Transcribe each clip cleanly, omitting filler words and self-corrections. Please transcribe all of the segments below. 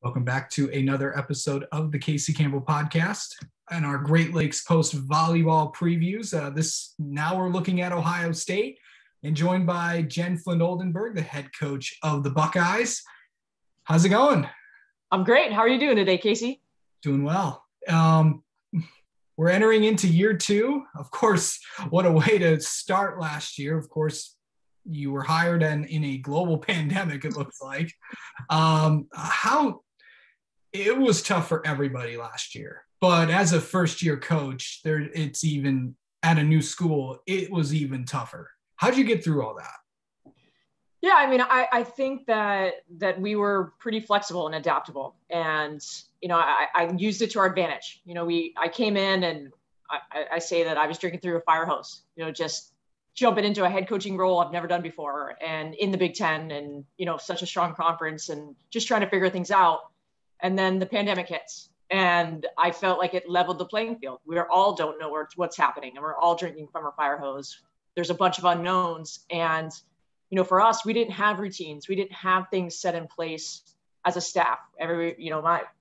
Welcome back to another episode of the Casey Campbell podcast and our Great Lakes Post volleyball previews. Now we're looking at Ohio State and joined by Flynn Oldenburg, the head coach of the Buckeyes. How's it going? I'm great. How are you doing today, Casey? Doing well. We're entering into year two. Of course, what a way to start last year. Of course, you were hired in a global pandemic, it looks like. It was tough for everybody last year, but as a first-year coach, it's even at a new school, it was even tougher. How'd you get through all that? Yeah, I mean, I think that we were pretty flexible and adaptable, and I used it to our advantage. I came in and I say that I was drinking through a fire hose. Just jumping into a head coaching role I've never done before, and in the Big Ten, and such a strong conference, and just trying to figure things out. And then the pandemic hits, and I felt like it leveled the playing field. We all don't know what's happening, and we're all drinking from a fire hose. There's a bunch of unknowns, and for us, we didn't have routines. We didn't have things set in place as a staff.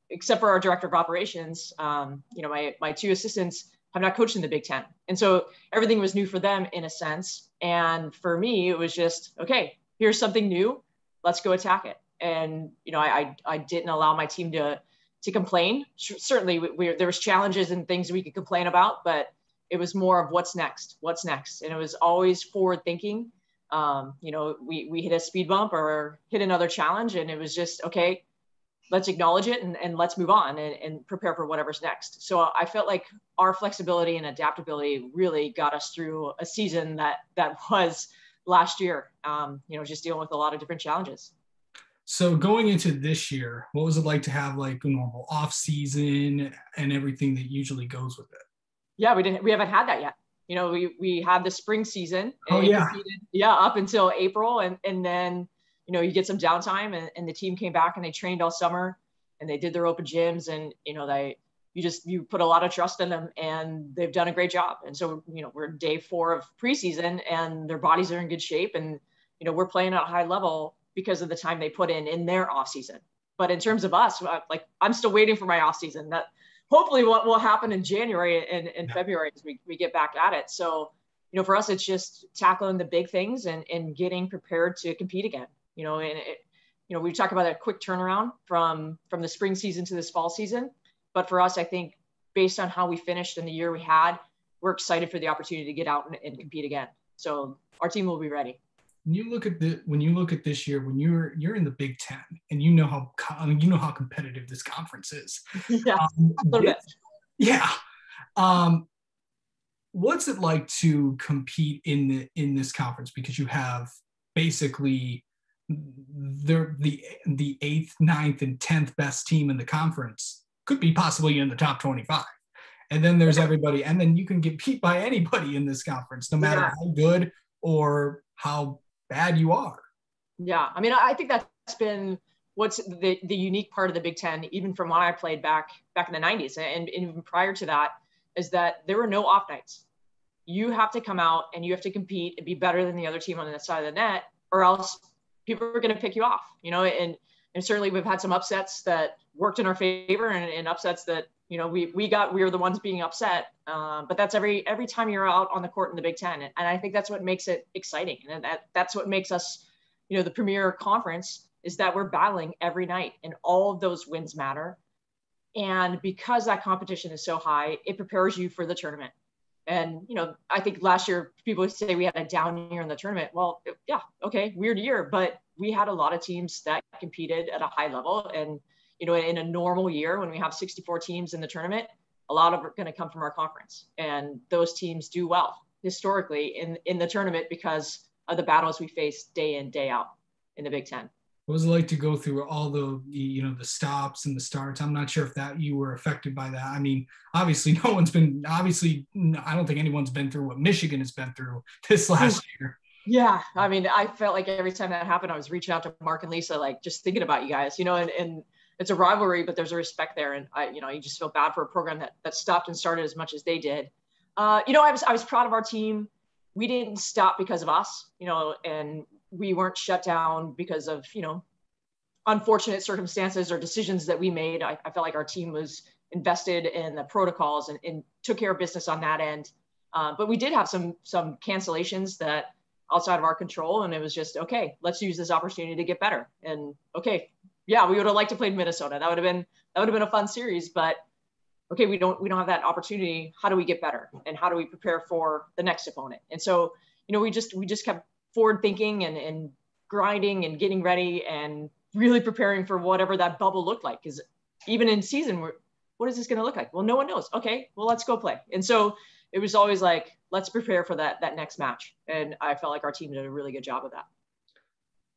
Except for our director of operations, my two assistants have not coached in the Big Ten, and so everything was new for them in a sense. And for me, it was just, okay, here's something new. Let's go attack it. And, I didn't allow my team to complain. Certainly there was challenges and things we could complain about, but it was more of what's next. And it was always forward thinking. We hit a speed bump or hit another challenge, and it was just, okay, let's acknowledge it and let's move on and prepare for whatever's next. So I felt like our flexibility and adaptability really got us through a season that was last year, just dealing with a lot of different challenges. So going into this year, what was it like to have like a normal off season and everything that usually goes with it? Yeah, we haven't had that yet. We had the spring season. Oh yeah. Up until April. And then, you get some downtime, and the team came back and they trained all summer and they did their open gyms, and, you put a lot of trust in them, and they've done a great job. And so, we're day 4 of preseason, and their bodies are in good shape, and, we're playing at a high level because of the time they put in their off season. But in terms of us, I'm still waiting for my off season. That hopefully what will happen in January and February as we get back at it. So, for us, it's just tackling the big things and getting prepared to compete again. We talk about a quick turnaround from the spring season to this fall season. But for us, I think based on how we finished and the year we had, we're excited for the opportunity to get out and compete again. So our team will be ready. When you look at this year, when you're in the Big Ten, and you know how competitive this conference is. Yeah, a little bit. Yeah. What's it like to compete in this conference? Because you have basically the 8th, 9th, and 10th best team in the conference could be possibly in the top 25. And then there's everybody, and then you can get beat by anybody in this conference, no matter how good or how bad you are. Yeah. I mean, I think that's been what's the unique part of the Big Ten, even from when I played back in the 90s. And even prior to that, is that there were no off nights. You have to come out and you have to compete and be better than the other team on the side of the net, or else people are going to pick you off, and certainly we've had some upsets that worked in our favor, and upsets that, we were the ones being upset. But that's every time you're out on the court in the Big Ten. And I think that's what makes it exciting. And that's what makes us, the premier conference, is that we're battling every night, and all of those wins matter. And because that competition is so high, it prepares you for the tournament. And, I think last year people say we had a down year in the tournament. Well, yeah, okay, weird year, but we had a lot of teams that competed at a high level. And, in a normal year, when we have 64 teams in the tournament, a lot of it are going to come from our conference. And those teams do well historically in the tournament because of the battles we face day in, day out in the Big Ten. What was it like to go through all the stops and the starts? I'm not sure if that you were affected by that. I mean, I don't think anyone's been through what Michigan has been through this last year. Yeah. I mean, I felt like every time that happened, I was reaching out to Mark and Lisa, like just thinking about you guys, and it's a rivalry, but there's a respect there. And you just feel bad for a program that stopped and started as much as they did. I was proud of our team. We didn't stop because of us, and we weren't shut down because of, unfortunate circumstances or decisions that we made. I felt like our team was invested in the protocols and took care of business on that end. But we did have some cancellations that outside of our control. And it was just, okay, let's use this opportunity to get better. And okay, yeah, we would have liked to play in Minnesota. That would have been a fun series, but okay, we don't have that opportunity. How do we get better? And how do we prepare for the next opponent? And so, we just kept forward thinking and grinding and getting ready and really preparing for whatever that bubble looked like. Because even in season, what is this going to look like? Well, no one knows. Okay, well, let's go play. And so it was always like, let's prepare for that next match. And I felt like our team did a really good job of that.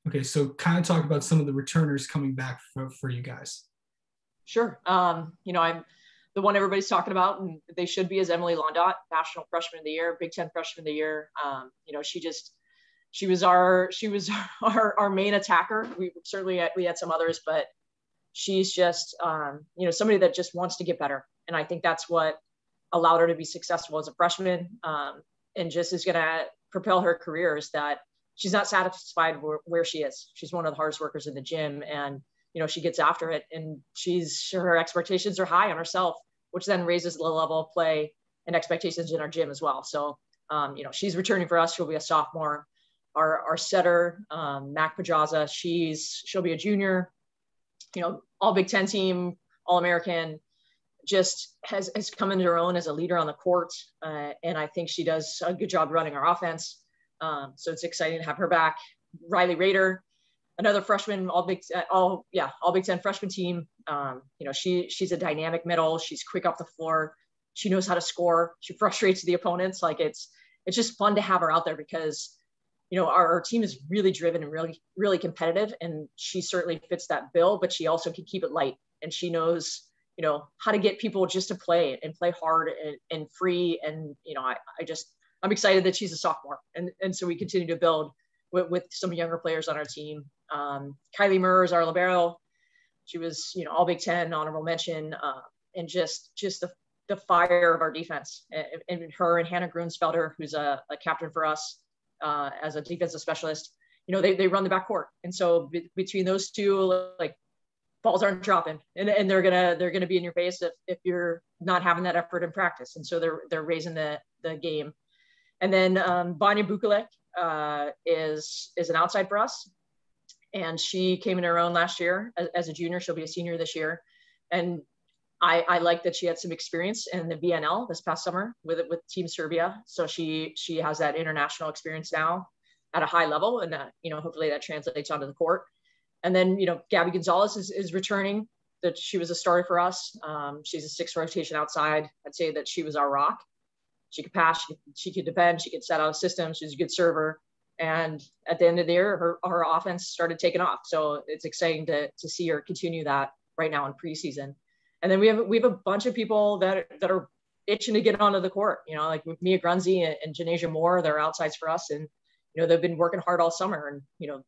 Okay, so kind of talk about some of the returners coming back for you guys. Sure. I'm the one everybody's talking about, and they should be, is Emily Londot, National Freshman of the Year, Big Ten Freshman of the Year. She was our main attacker. We had some others, but she's just somebody that just wants to get better, and I think that's what allowed her to be successful as a freshman, and just is going to propel her career. Is that she's not satisfied where she is. She's one of the hardest workers in the gym, and she gets after it, and her expectations are high on herself, which then raises the level of play and expectations in our gym as well. So, she's returning for us. She'll be a sophomore. Our setter, Mac Pajaza, she'll be a junior, all Big Ten team, All-American, just has come into her own as a leader on the court. And I think she does a good job running our offense. So it's exciting to have her back. Riley Rader, another freshman, all Big Ten freshman team. She's a dynamic middle. She's quick off the floor. She knows how to score. She frustrates the opponents. Like it's just fun to have her out there because, our team is really driven and really, really competitive, and she certainly fits that bill, but she also can keep it light, and she knows, how to get people just to play and play hard and free. And, I'm excited that she's a sophomore. And so we continue to build with some younger players on our team. Kylie Murr is our libero. She was, all Big Ten, honorable mention, and just the fire of our defense. And her and Hannah Grunsfelder, who's a captain for us as a defensive specialist, they run the backcourt. And so between those two, like, balls aren't dropping, and they're gonna be in your face if you're not having that effort in practice. And so they're raising the game. And then Vanya Bukalek is an outside for us. And she came in her own last year as a junior. She'll be a senior this year. And I like that she had some experience in the VNL this past summer with Team Serbia. So she has that international experience now at a high level. And hopefully that translates onto the court. And then, Gabby Gonzalez is returning. That she was a starter for us. She's a 6th rotation outside. I'd say that she was our rock. She could pass, she could defend, she could set out a system. She's a good server. And at the end of the year, her offense started taking off. So it's exciting to see her continue that right now in preseason. And then we have a bunch of people that are itching to get onto the court, like with Mia Grunzi and Janasia Moore, they're outsides for us. And, they've been working hard all summer, and,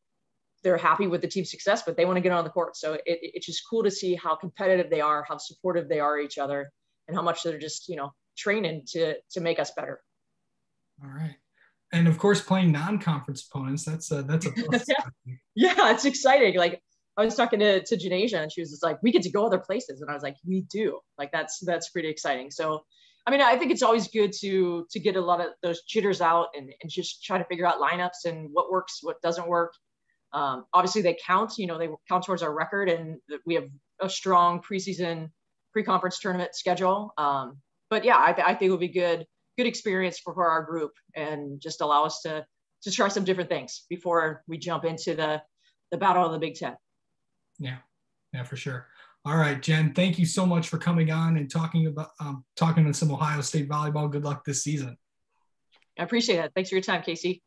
they're happy with the team's success, but they want to get on the court. So it's just cool to see how competitive they are, how supportive they are of each other, and how much they're just, training to make us better. All right. And of course, playing non-conference opponents, that's a plus. Yeah, it's exciting. Like, I was talking to Janasia, and she was just like, we get to go other places. And I was like, we do. Like, that's pretty exciting. So, I think it's always good to get a lot of those jitters out and just try to figure out lineups and what works, what doesn't work. Obviously they count, they count towards our record, and we have a strong preseason pre-conference tournament schedule. But yeah, I think it'll be good experience for our group, and just allow us to try some different things before we jump into the battle of the Big Ten. Yeah, for sure. All right, Jen, thank you so much for coming on and talking on some Ohio State volleyball. Good luck this season. I appreciate it. Thanks for your time, Casey.